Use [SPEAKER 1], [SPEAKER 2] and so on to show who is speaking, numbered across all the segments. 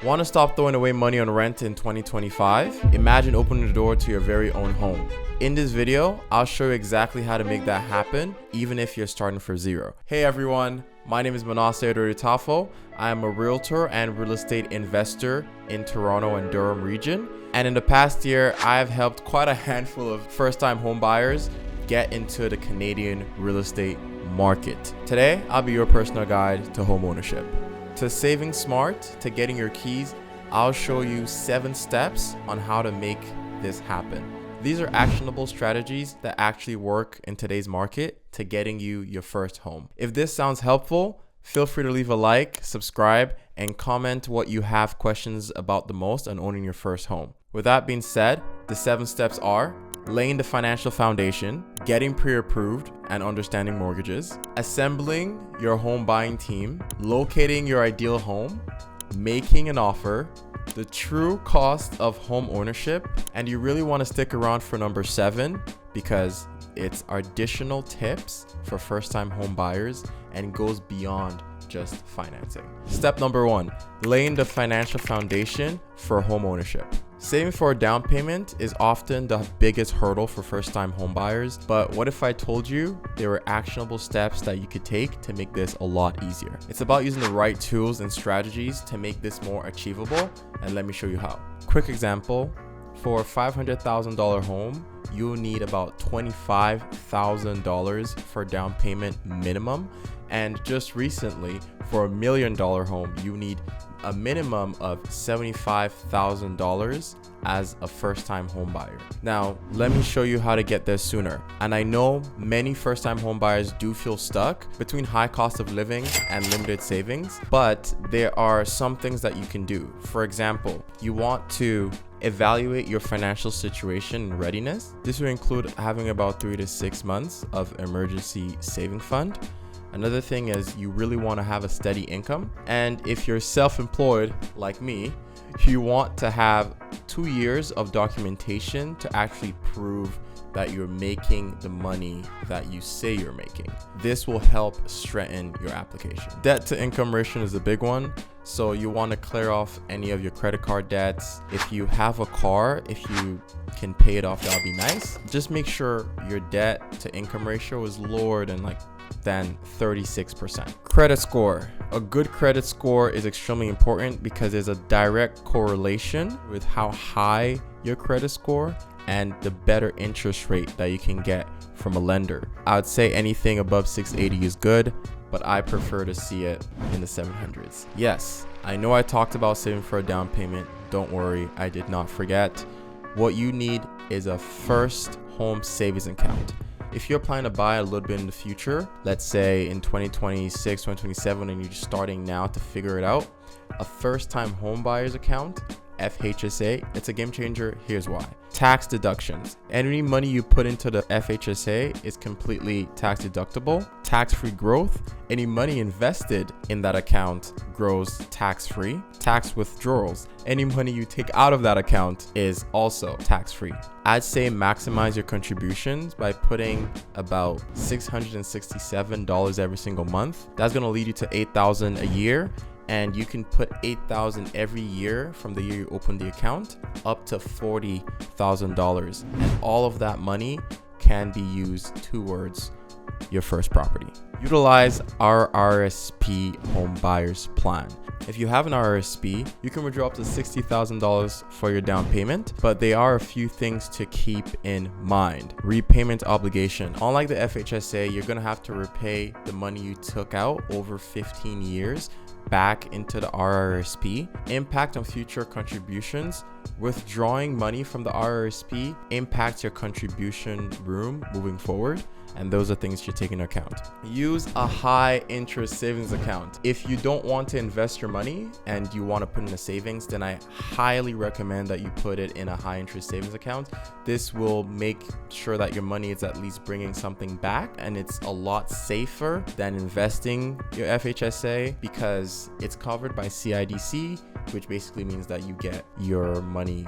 [SPEAKER 1] Want to stop throwing away money on rent in 2025? Imagine opening the door to your very own home. In this video, I'll show you exactly how to make that happen, even if you're starting from zero. Hey everyone, my name is Manasseh. I am a realtor and real estate investor in Toronto and Durham region. And in the past year, I have helped quite a handful of first-time home buyers get into the Canadian real estate market. Today, I'll be your personal guide to home ownership. To saving smart, to getting your keys, I'll show you 7 steps on how to make this happen. These are actionable strategies that actually work in today's market to getting you your first home. If this sounds helpful, feel free to leave a like, subscribe, and comment what you have questions about the most on owning your first home. With that being said, the 7 steps are laying the financial foundation, getting pre-approved and understanding mortgages, assembling your home buying team, locating your ideal home, making an offer, the true cost of home ownership, and you really want to stick around for number 7 because it's additional tips for first-time home buyers and goes beyond just financing. Step number 1, laying the financial foundation for home ownership. Saving for a down payment is often the biggest hurdle for first-time home buyers, but what if I told you there were actionable steps that you could take to make this a lot easier? It's about using the right tools and strategies to make this more achievable, and let me show you how. Quick example, for a $500,000 home, you'll need about $25,000 for down payment minimum, and just recently, for a $1 million home, you need a minimum of $75,000 as a first-time home buyer. Now, let me show you how to get there sooner. And I know many first-time home buyers do feel stuck between high cost of living and limited savings, but there are some things that you can do. For example, you want to evaluate your financial situation and readiness. This will include having about 3 to 6 months of emergency saving fund. Another thing is you really want to have a steady income. And if you're self-employed like me, you want to have 2 years of documentation to actually prove that you're making the money that you say you're making. This will help strengthen your application. Debt to income ratio is a big one. So you want to clear off any of your credit card debts. If you have a car, if you can pay it off, that'll be nice. Just make sure your debt to income ratio is lower than 36%. Credit score. A good credit score is extremely important because there's a direct correlation with how high your credit score and the better interest rate that you can get from a lender. I would say anything above 680 is good, but I prefer to see it in the 700s. Yes, I know I talked about saving for a down payment. Don't worry, I did not forget. What you need is a first home savings account. If you're planning to buy a little bit in the future, let's say in 2026, 2027, and you're just starting now to figure it out, a first-time home buyer's account, FHSA, it's a game changer. Here's why. Tax deductions. Any money you put into the FHSA is completely tax deductible. Tax-free growth. Any money invested in that account grows tax-free. Tax withdrawals. Any money you take out of that account is also tax-free. I'd say maximize your contributions by putting about $667 every single month. That's going to lead you to $8,000 a year. And you can put $8,000 every year from the year you open the account up to $40,000. And all of that money can be used towards your first property. Utilize our RSP home buyers plan. If you have an RSP, you can withdraw up to $60,000 for your down payment, but there are a few things to keep in mind. Repayment obligation. Unlike the FHSA, you're going to have to repay the money you took out over 15 years back into the RRSP. Impact on future contributions. Withdrawing money from the RRSP impacts your contribution room moving forward, and those are things you take into account. Use a high interest savings account. If you don't want to invest your money and you want to put in a savings, then I highly recommend that you put it in a high interest savings account. This will make sure that your money is at least bringing something back, and it's a lot safer than investing your FHSA because it's covered by CIDC, which basically means that you get your money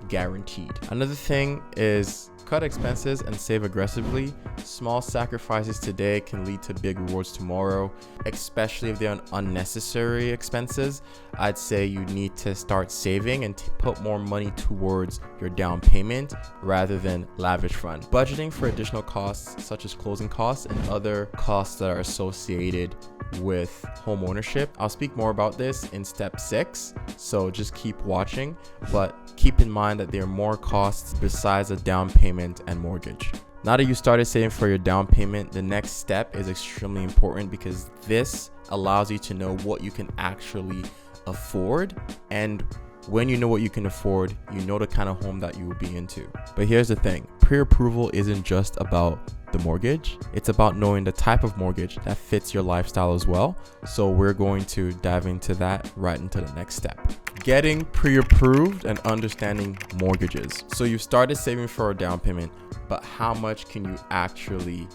[SPEAKER 1] guaranteed. Another thing is Cut expenses and save aggressively. Small sacrifices today can lead to big rewards tomorrow, especially if they're unnecessary expenses. I'd say you need to start saving and put more money towards your down payment rather than lavish fun. Budgeting for additional costs such as closing costs and other costs that are associated with home ownership. I'll speak more about this in step 6, so just keep watching, but keep in mind that there are more costs besides a down payment and mortgage. Now that you started saving for your down payment, the next step is extremely important because this allows you to know what you can actually afford, and when you know what you can afford, you know the kind of home that you will be into. But here's the thing, pre-approval isn't just about the mortgage, it's about knowing the type of mortgage that fits your lifestyle as well. So we're going to dive into that right into the next step. Getting pre-approved and understanding mortgages. So you've started saving for a down payment, but how much can you actually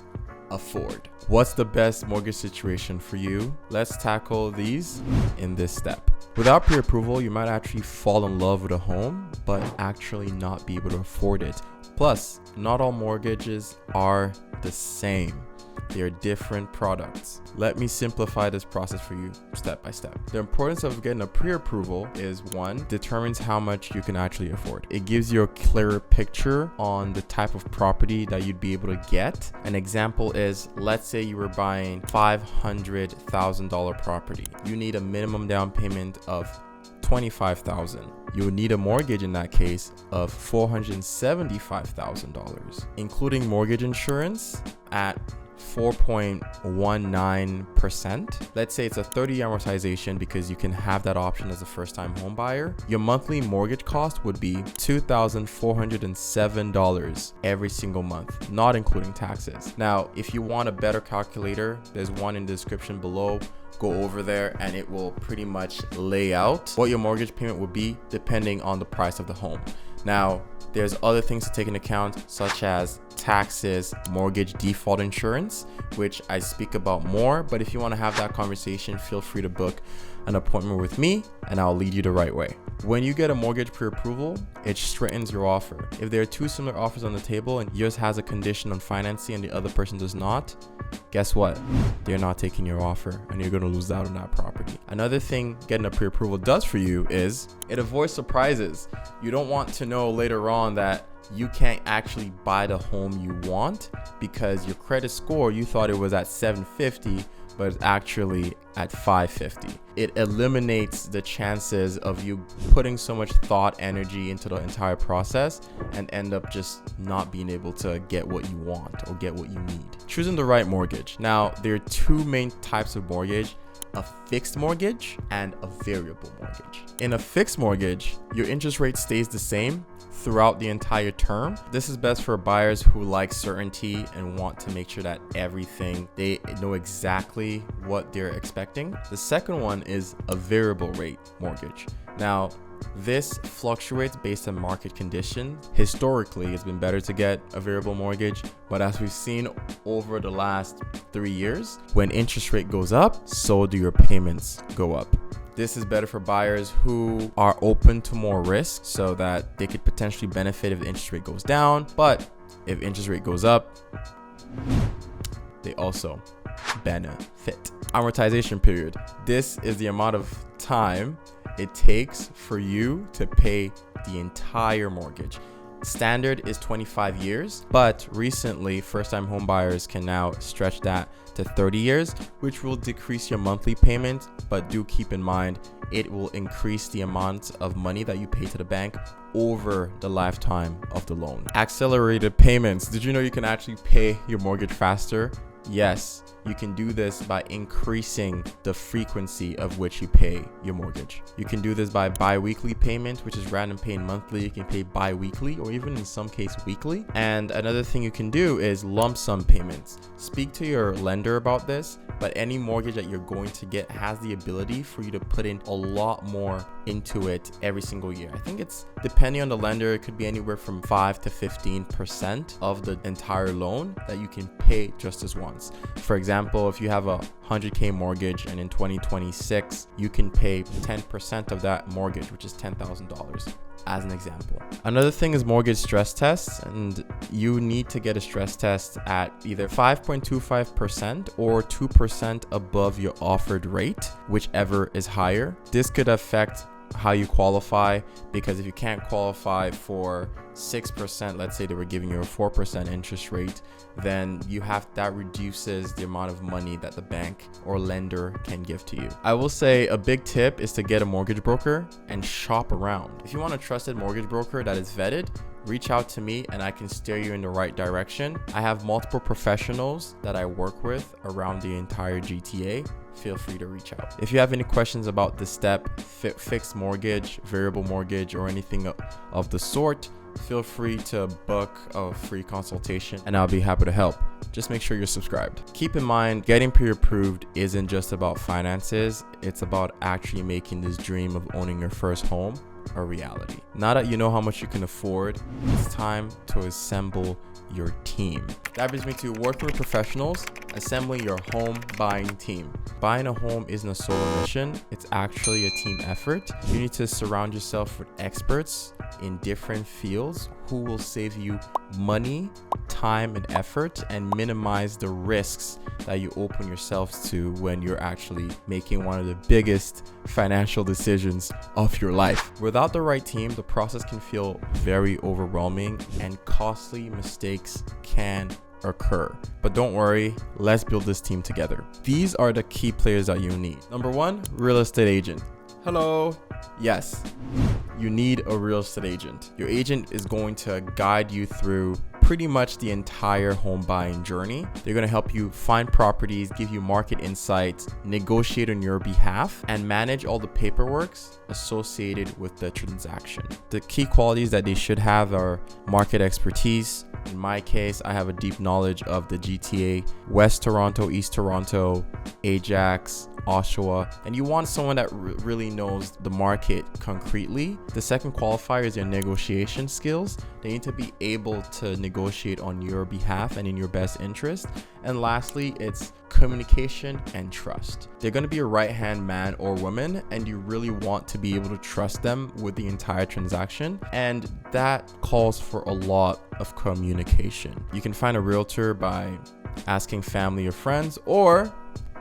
[SPEAKER 1] afford? What's the best mortgage situation for you? Let's tackle these in this step. Without pre-approval, you might actually fall in love with a home, but actually not be able to afford it. Plus, not all mortgages are the same. They are different products. Let me simplify this process for you step by step. The importance of getting a pre-approval is 1, determines how much you can actually afford. It gives you a clearer picture on the type of property that you'd be able to get. An example is, let's say you were buying $500,000 property. You need a minimum down payment of $25,000. You would need a mortgage in that case of $475,000, including mortgage insurance at 4.19%. Let's say it's a 30-year amortization because you can have that option as a first-time home buyer. Your monthly mortgage cost would be $2,407 every single month, not including taxes. Now, if you want a better calculator, there's one in the description below. Go over there and it will pretty much lay out what your mortgage payment would be depending on the price of the home. Now, there's other things to take into account, such as taxes, mortgage default insurance, which I speak about more. But if you want to have that conversation, feel free to book an appointment with me and I'll lead you the right way. When you get a mortgage pre-approval, it straightens your offer. If there are 2 similar offers on the table and yours has a condition on financing and the other person does not, guess what? They're not taking your offer and you're going to lose out on that property. Another thing getting a pre-approval does for you is it avoids surprises. You don't want to know later on that you can't actually buy the home you want because your credit score, you thought it was at 750, but it's actually at 550. It eliminates the chances of you putting so much thought, energy into the entire process and end up just not being able to get what you want or get what you need. Choosing the right mortgage. Now, there are 2 main types of mortgage: a fixed mortgage and a variable mortgage. In a fixed mortgage, your interest rate stays the same throughout the entire term. This is best for buyers who like certainty and want to make sure that they know exactly what they're expecting. The second one is a variable rate mortgage. Now, this fluctuates based on market conditions. Historically, it's been better to get a variable mortgage, but as we've seen over the last 3 years, when interest rate goes up, so do your payments go up. This is better for buyers who are open to more risk so that they could potentially benefit if the interest rate goes down, but if interest rate goes up, they also benefit. Amortization period. This is the amount of time it takes for you to pay the entire mortgage. Standard is 25 years, but recently first-time home buyers can now stretch that to 30 years, which will decrease your monthly payment, but do keep in mind it will increase the amount of money that you pay to the bank over the lifetime of the loan. Accelerated payments. Did you know you can actually pay your mortgage faster? Yes, you can do this by increasing the frequency of which you pay your mortgage. You can do this by bi-weekly payment, which is rather than paying monthly, you can pay bi-weekly or even in some case weekly. And another thing you can do is lump sum payments. Speak to your lender about this, but any mortgage that you're going to get has the ability for you to put in a lot more into it every single year. I think it's depending on the lender, it could be anywhere from 5 to 15% of the entire loan that you can pay just as once. For example, if you have a 100K mortgage, and in 2026 you can pay 10% of that mortgage, which is $10,000, as an example. Another thing is mortgage stress tests, and you need to get a stress test at either 5.25% or 2% above your offered rate, whichever is higher. This could affect how you qualify, because if you can't qualify for 6%, let's say they were giving you a 4% interest rate, then that reduces the amount of money that the bank or lender can give to you. I will say a big tip is to get a mortgage broker and shop around. If you want a trusted mortgage broker that is vetted, reach out to me and I can steer you in the right direction. I have multiple professionals that I work with around the entire GTA. Feel free to reach out. If you have any questions about this step, fixed mortgage, variable mortgage, or anything of the sort, feel free to book a free consultation and I'll be happy to help. Just make sure you're subscribed. Keep in mind, getting pre-approved isn't just about finances. It's about actually making this dream of owning your first home a reality. Now that you know how much you can afford, it's time to assemble your team. That brings me to working with professionals, assembling your home buying team. Buying a home isn't a solo mission, it's actually a team effort. You need to surround yourself with experts in different fields who will save you money, time, and effort, and minimize the risks that you open yourselves to when you're actually making one of the biggest financial decisions of your life. Without the right team, the process can feel very overwhelming and costly mistakes can occur. But don't worry, let's build this team together. These are the key players that you need. Number one, real estate agent. Hello. Yes, you need a real estate agent. Your agent is going to guide you through pretty much the entire home buying journey. They're going to help you find properties, give you market insights, negotiate on your behalf, and manage all the paperwork associated with the transaction. The key qualities that they should have are market expertise. In my case, I have a deep knowledge of the GTA, West Toronto, East Toronto, Ajax, Oshawa, and you want someone that really knows the market concretely. The second qualifier is your negotiation skills. They need to be able to negotiate on your behalf and in your best interest. And lastly, it's communication and trust. They're going to be a right-hand man or woman, and you really want to be able to trust them with the entire transaction. And that calls for a lot of communication. You can find a realtor by asking family or friends, or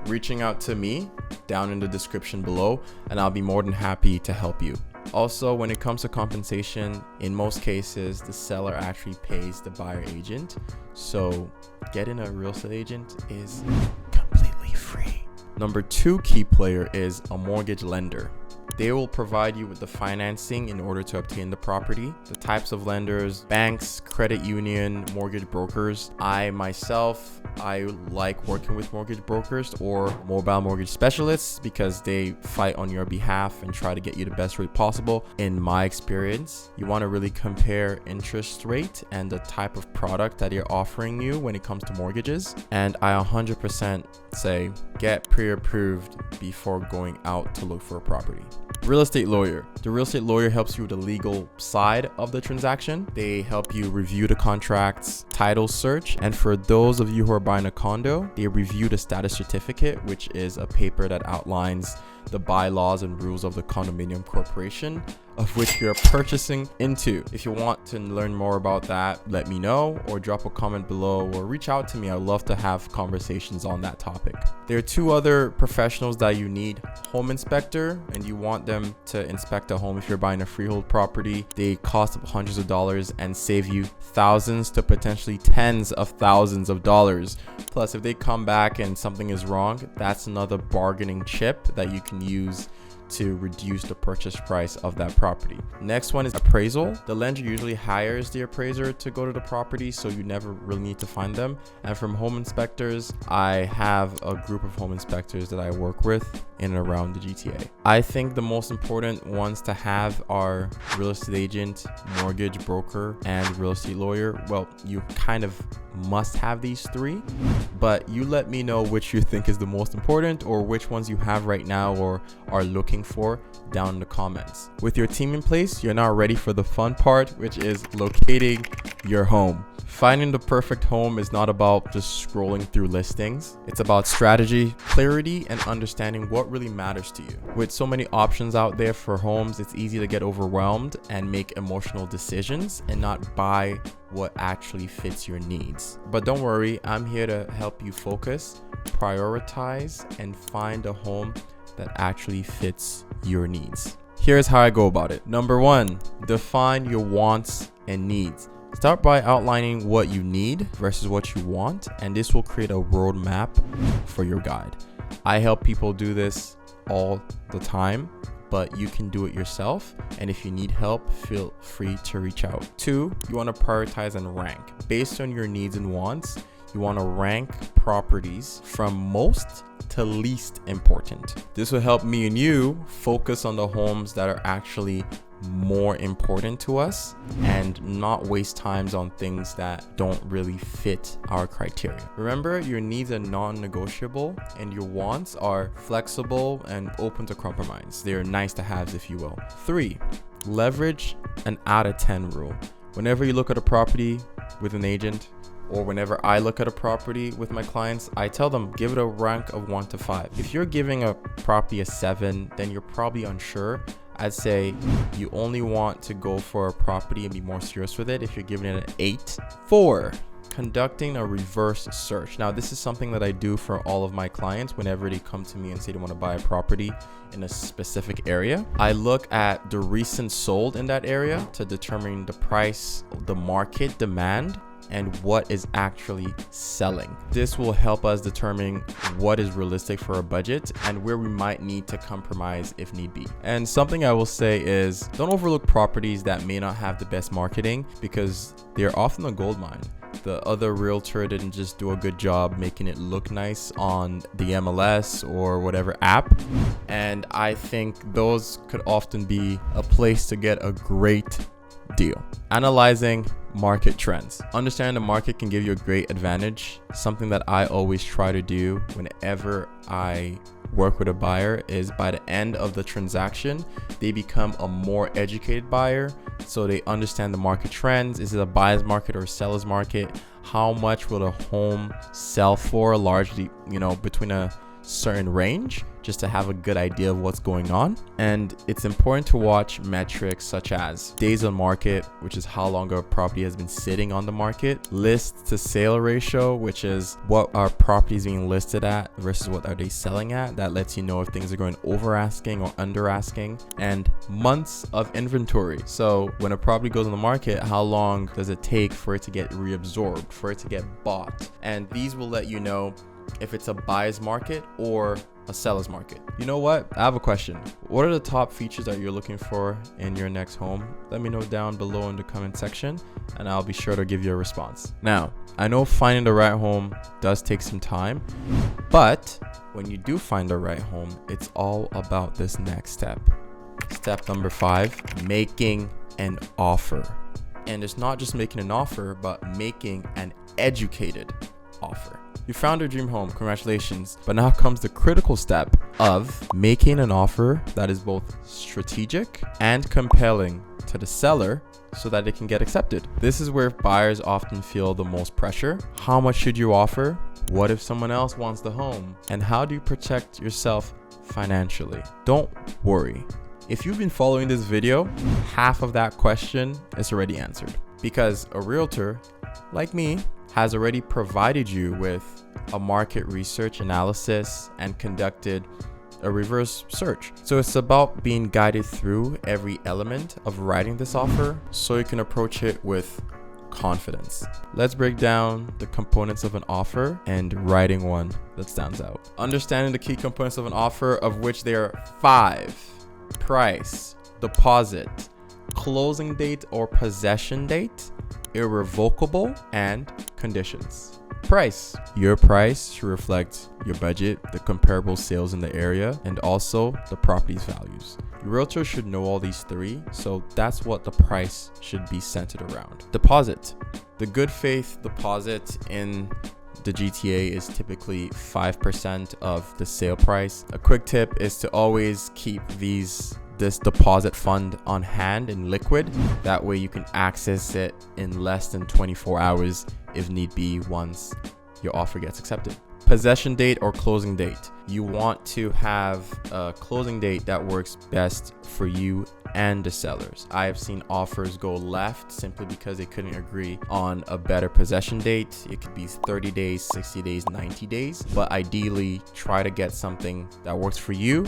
[SPEAKER 1] reaching out to me down in the description below, and I'll be more than happy to help you. Also, when it comes to compensation, in most cases, the seller actually pays the buyer agent. So getting a real estate agent is completely free. Number two key player is a mortgage lender. They will provide you with the financing in order to obtain the property. The types of lenders: banks, credit union, mortgage brokers. I like working with mortgage brokers or mobile mortgage specialists because they fight on your behalf and try to get you the best rate possible. In my experience, you want to really compare interest rate and the type of product that they're offering you when it comes to mortgages. And I 100% say get pre-approved before going out to look for a property. Real estate lawyer. The real estate lawyer helps you with the legal side of the transaction. They help you review the contracts, title search, and for those of you who are buying a condo, they review the status certificate, which is a paper that outlines the bylaws and rules of the condominium corporation of which you're purchasing into. If you want to learn more about that, let me know, or drop a comment below, or reach out to me. I'd love to have conversations on that topic. There are two other professionals that you need: home inspector, and you want them to inspect a home if you're buying a freehold property. They cost hundreds of dollars and save you thousands to potentially tens of thousands of dollars. Plus, if they come back and something is wrong, that's another bargaining chip that you can use to reduce the purchase price of that property. Next one is appraisal. The lender usually hires the appraiser to go to the property, so you never really need to find them. And from home inspectors, I have a group of home inspectors that I work with in and around the GTA. I think the most important ones to have are real estate agent, mortgage broker, and real estate lawyer. Well, you kind of must have these three, but you let me know which you think is the most important, or which ones you have right now or are looking for down in the comments. With your team in place, you're now ready for the fun part, which is locating your home. Finding the perfect home is not about just scrolling through listings. It's about strategy, clarity, and understanding what really matters to you. With so many options out there for homes, it's easy to get overwhelmed and make emotional decisions and not buy what actually fits your needs. But don't worry, I'm here to help you focus, prioritize, and find a home that actually fits your needs. Here's how I go about it. Number 1, define your wants and needs. Start by outlining what you need versus what you want, and this will create a roadmap for your guide. I help people do this all the time, but you can do it yourself. And if you need help, feel free to reach out. 2, you want to prioritize and rank. Based on your needs and wants, you want to rank properties from most to least important. This will help me and you focus on the homes that are actually more important to us and not waste times on things that don't really fit our criteria. Remember, your needs are non-negotiable and your wants are flexible and open to compromise. They're nice to haves, if you will. 3, leverage an out of 10 rule. Whenever you look at a property with an agent, or whenever I look at a property with my clients, I tell them, give it a rank of 1 to 5. If you're giving a property a 7, then you're probably unsure. I'd say you only want to go for a property and be more serious with it if you're giving it an 8. 4, conducting a reverse search. Now, this is something that I do for all of my clients whenever they come to me and say they want to buy a property in a specific area. I look at the recent sold in that area to determine the price, the market demand, and what is actually selling. This will help us determine what is realistic for our budget and where we might need to compromise if need be. And something I will say is, don't overlook properties that may not have the best marketing, because they're often a gold mine. The other realtor didn't just do a good job making it look nice on the MLS or whatever app. And I think those could often be a place to get a great deal. Analyzing market trends. Understanding the market can give you a great advantage. Something that I always try to do whenever I work with a buyer is, by the end of the transaction, they become a more educated buyer. So they understand the market trends. Is it a buyer's market or a seller's market? How much will a home sell for? Largely, between a certain range, just to have a good idea of what's going on. And it's important to watch metrics such as days on market, which is how long a property has been sitting on the market, list to sale ratio, which is what our properties being listed at versus what are they selling at. That lets you know if things are going over asking or under asking. And months of inventory. So when a property goes on the market, how long does it take for it to get reabsorbed, for it to get bought? And these will let you know if it's a buyer's market or a seller's market. You know what? I have a question. What are the top features that you're looking for in your next home? Let me know down below in the comment section and I'll be sure to give you a response. Now, I know finding the right home does take some time, but when you do find the right home, it's all about this next step. Step number 5, making an offer. And it's not just making an offer, but making an educated offer. You found your dream home, congratulations. But now comes the critical step of making an offer that is both strategic and compelling to the seller so that it can get accepted. This is where buyers often feel the most pressure. How much should you offer? What if someone else wants the home? And how do you protect yourself financially? Don't worry. If you've been following this video, half of that question is already answered, because a realtor like me has already provided you with a market research analysis and conducted a reverse search. So it's about being guided through every element of writing this offer so you can approach it with confidence. Let's break down the components of an offer and writing one that stands out. Understanding the key components of an offer, of which there are 5: price, deposit, closing date or possession date, irrevocable, and conditions. Price. Your price should reflect your budget, the comparable sales in the area, and also the property's values. Your realtor should know all these 3, so that's what the price should be centered around. Deposit. The good faith deposit in the GTA is typically 5% of the sale price. A quick tip is to always keep these this deposit fund on hand in liquid. That way you can access it in less than 24 hours if need be once your offer gets accepted. Possession date or closing date. You want to have a closing date that works best for you and the sellers. I have seen offers go left simply because they couldn't agree on a better possession date. It could be 30 days, 60 days, 90 days, but ideally try to get something that works for you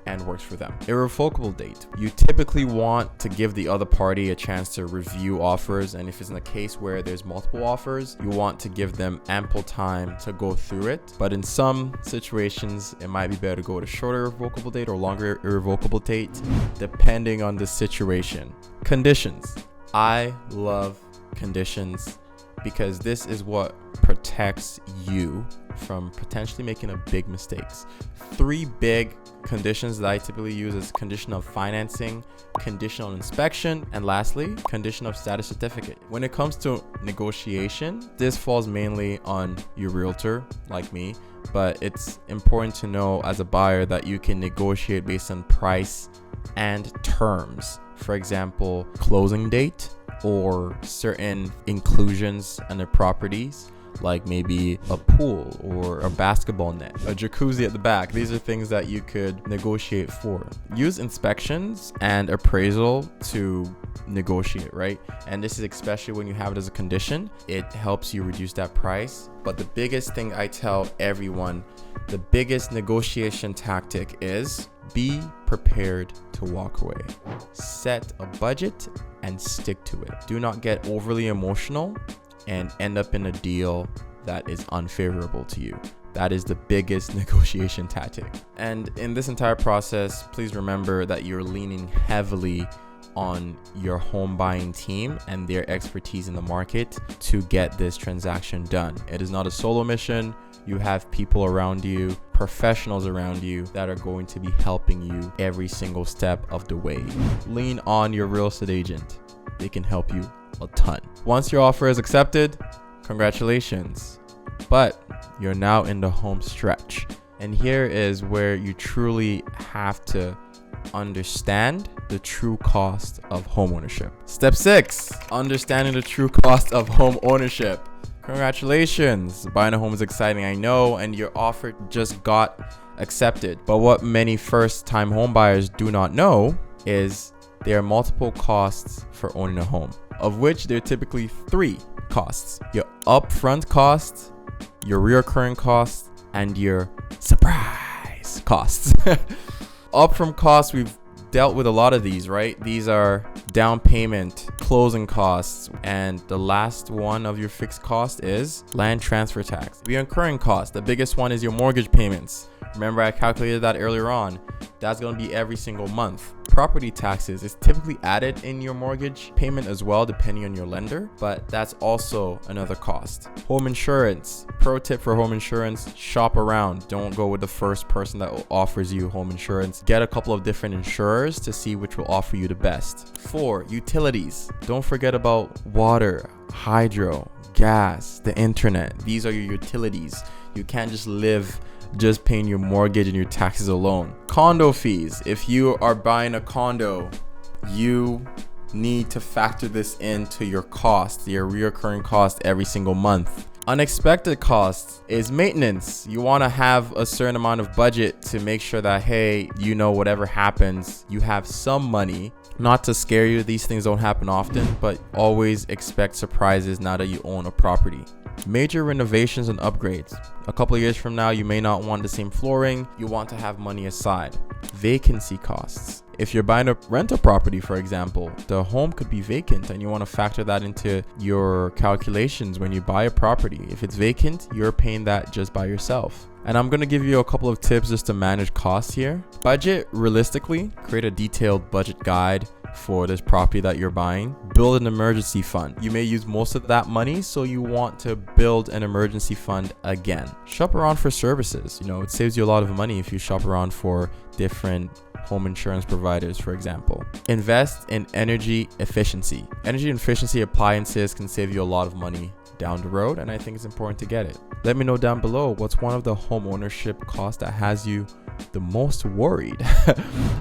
[SPEAKER 1] and works for them. Irrevocable date. You typically want to give the other party a chance to review offers, and if it's in a case where there's multiple offers, you want to give them ample time to go through it. But in some situations, it might be better to go with a shorter irrevocable date or longer irrevocable date, depending on the situation. Conditions. I love conditions because this is what protects you from potentially making a big mistakes. 3 big conditions that I typically use is condition of financing, conditional inspection, and lastly, condition of status certificate. When it comes to negotiation, this falls mainly on your realtor like me, but it's important to know as a buyer that you can negotiate based on price and terms. For example, closing date or certain inclusions in the properties, like maybe a pool or a basketball net, a jacuzzi at the back. These are things that you could negotiate for. Use inspections and appraisal to negotiate, right? And this is especially when you have it as a condition. It helps you reduce that price. But the biggest thing I tell everyone, the biggest negotiation tactic is be prepared to walk away. Set a budget and stick to it. Do not get overly emotional and end up in a deal that is unfavorable to you. That is the biggest negotiation tactic. And in this entire process, please remember that you're leaning heavily on your home buying team and their expertise in the market to get this transaction done. It is not a solo mission. You have people around you, professionals around you that are going to be helping you every single step of the way. Lean on your real estate agent. They can help you a ton. Once your offer is accepted, congratulations. But you're now in the home stretch. And here is where you truly have to understand the true cost of home ownership. Step 6, understanding the true cost of home ownership. Congratulations. Buying a home is exciting, I know, and your offer just got accepted. But what many first-time home buyers do not know is there are multiple costs for owning a home, of which there are typically 3 costs. Your upfront cost, your recurring cost, and your surprise costs. Upfront costs, we've dealt with a lot of these, right? These are down payment, closing costs, and the last one of your fixed cost is land transfer tax. Recurring costs, the biggest one is your mortgage payments. Remember, I calculated that earlier on. That's going to be every single month. Property taxes is typically added in your mortgage payment as well, depending on your lender, but that's also another cost. Home insurance. Pro tip for home insurance, shop around. Don't go with the first person that offers you home insurance. Get a couple of different insurers to see which will offer you the best. 4, utilities. Don't forget about water, hydro, gas, the internet. These are your utilities. You can't just live just paying your mortgage and your taxes alone. Condo fees. If you are buying a condo, you need to factor this into your costs, your recurring cost every single month. Unexpected costs is maintenance. You want to have a certain amount of budget to make sure that, hey, you know, whatever happens, you have some money. Not to scare you, these things don't happen often, but always expect surprises now that you own a property. Major renovations and upgrades. A couple of years from now, you may not want the same flooring. You want to have money aside. Vacancy costs. If you're buying a rental property, for example, the home could be vacant and you want to factor that into your calculations when you buy a property. If it's vacant, you're paying that just by yourself. And I'm going to give you a couple of tips just to manage costs here. Budget realistically. Create a detailed budget guide for this property that you're buying. Build an emergency fund. You may use most of that money, so you want to build an emergency fund again. Shop around for services. You know, it saves you a lot of money if you shop around for different home insurance providers, for example. Invest in energy efficiency. Energy efficiency appliances can save you a lot of money down the road, and I think it's important to get it. Let me know down below what's one of the home ownership costs that has you the most worried.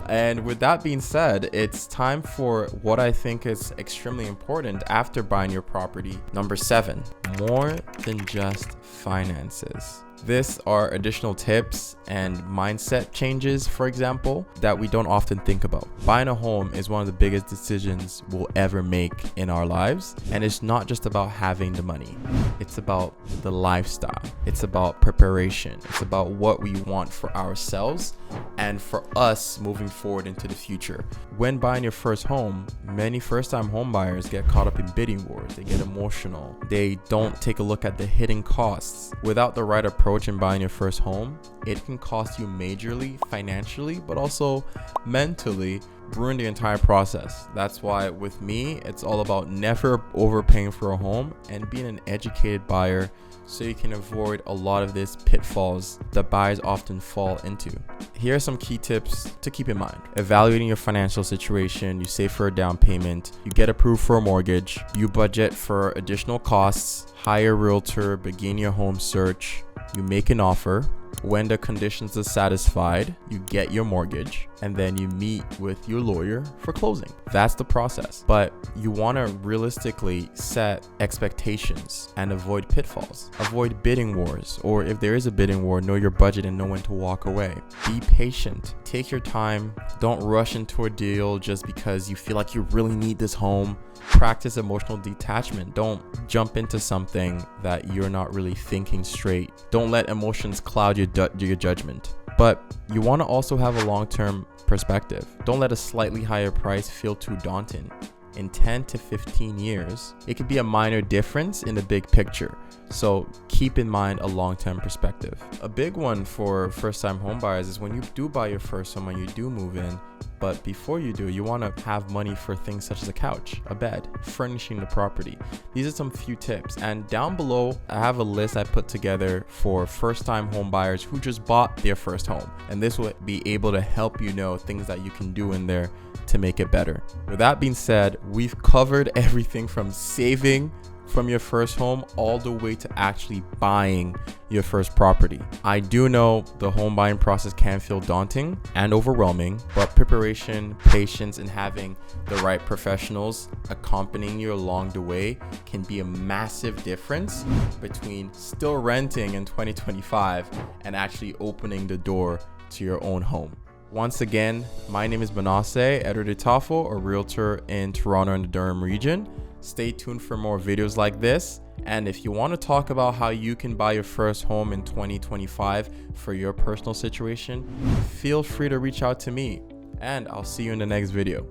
[SPEAKER 1] And with that being said, it's time for what I think is extremely important after buying your property. Number 7, more than just finances. These are additional tips and mindset changes, for example, that we don't often think about. Buying a home is one of the biggest decisions we'll ever make in our lives. And it's not just about having the money. It's about the lifestyle. It's about preparation. It's about what we want for ourselves and for us moving forward into the future. When buying your first home, many first-time home buyers get caught up in bidding wars. They get emotional. They don't take a look at the hidden costs. Without the right approach in buying your first home, it can cost you majorly financially, but also mentally ruin the entire process. That's why with me, it's all about never overpaying for a home and being an educated buyer so you can avoid a lot of these pitfalls that buyers often fall into. Here are some key tips to keep in mind. Evaluating your financial situation, you save for a down payment, you get approved for a mortgage, you budget for additional costs, hire a realtor, begin your home search, you make an offer. When the conditions are satisfied, you get your mortgage, and then you meet with your lawyer for closing. That's the process. But you want to realistically set expectations and avoid pitfalls. Avoid bidding wars, or if there is a bidding war, know your budget and know when to walk away. Be patient. Take your time. Don't rush into a deal just because you feel like you really need this home. Practice emotional detachment. Don't jump into something that you're not really thinking straight. Don't let emotions cloud your judgment. But you want to also have a long-term perspective. Don't let a slightly higher price feel too daunting. In 10 to 15 years, it could be a minor difference in the big picture. So keep in mind a long-term perspective. A big one for first-time homebuyers is when you do buy your first home and you do move in, but before you do, you want to have money for things such as a couch, a bed, furnishing the property. These are some few tips. And down below, I have a list I put together for first-time homebuyers who just bought their first home. And this will be able to help you know things that you can do in there to make it better. With that being said, we've covered everything from saving from your first home all the way to actually buying your first property. I do know the home buying process can feel daunting and overwhelming, but preparation, patience, and having the right professionals accompanying you along the way can be a massive difference between still renting in 2025 and actually opening the door to your own home. Once again, my name is Manasseh, editor-in-chief, a realtor in Toronto and the Durham region. Stay tuned for more videos like this. And if you want to talk about how you can buy your first home in 2025 for your personal situation, feel free to reach out to me, and I'll see you in the next video.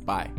[SPEAKER 1] Bye.